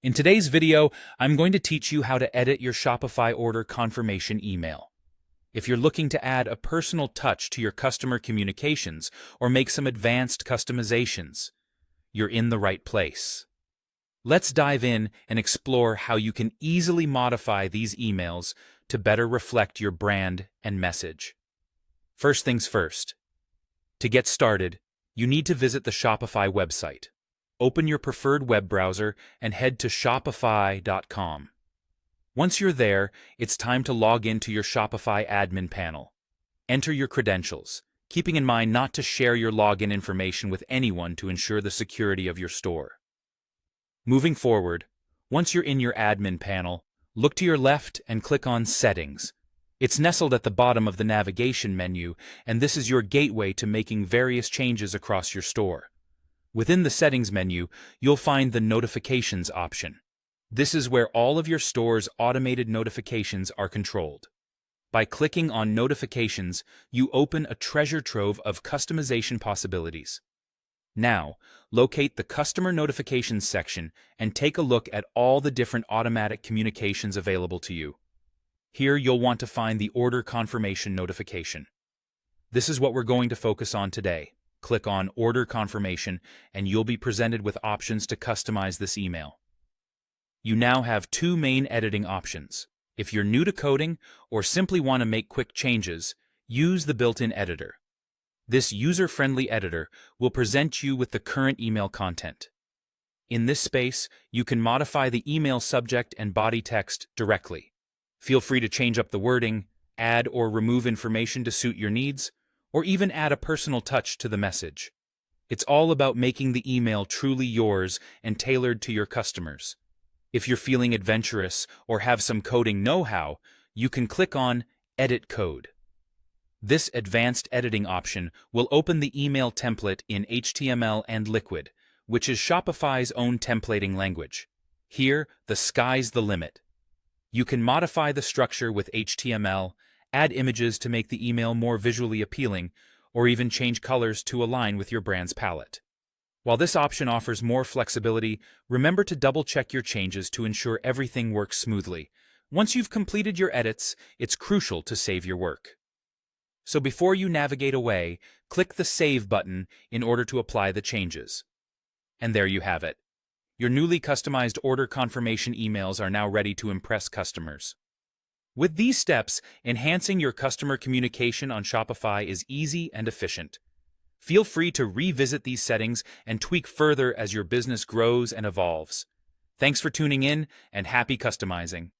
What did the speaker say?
In today's video, I'm going to teach you how to edit your Shopify order confirmation email. If you're looking to add a personal touch to your customer communications or make some advanced customizations, you're in the right place. Let's dive in and explore how you can easily modify these emails to better reflect your brand and message. First things first. To get started, you need to visit the Shopify website. Open your preferred web browser and head to shopify.com. Once you're there, it's time to log into your Shopify admin panel. Enter your credentials, keeping in mind not to share your login information with anyone to ensure the security of your store. Moving forward, once you're in your admin panel, look to your left and click on Settings. It's nestled at the bottom of the navigation menu, and this is your gateway to making various changes across your store. Within the Settings menu, you'll find the Notifications option. This is where all of your store's automated notifications are controlled. By clicking on Notifications, you open a treasure trove of customization possibilities. Now, locate the Customer Notifications section and take a look at all the different automatic communications available to you. Here you'll want to find the Order Confirmation notification. This is what we're going to focus on today. Click on Order Confirmation and you'll be presented with options to customize this email. You now have two main editing options. If you're new to coding or simply want to make quick changes, use the built-in editor. This user-friendly editor will present you with the current email content. In this space, you can modify the email subject and body text directly. Feel free to change up the wording, add or remove information to suit your needs, or even add a personal touch to the message. It's all about making the email truly yours and tailored to your customers. If you're feeling adventurous or have some coding know-how, you can click on Edit Code. This advanced editing option will open the email template in HTML and Liquid, which is Shopify's own templating language. Here, the sky's the limit. You can modify the structure with HTML, add images to make the email more visually appealing, or even change colors to align with your brand's palette. While this option offers more flexibility, remember to double-check your changes to ensure everything works smoothly. Once you've completed your edits, it's crucial to save your work. So before you navigate away, click the Save button in order to apply the changes. And there you have it. Your newly customized order confirmation emails are now ready to impress customers. With these steps, enhancing your customer communication on Shopify is easy and efficient. Feel free to revisit these settings and tweak further as your business grows and evolves. Thanks for tuning in, and happy customizing.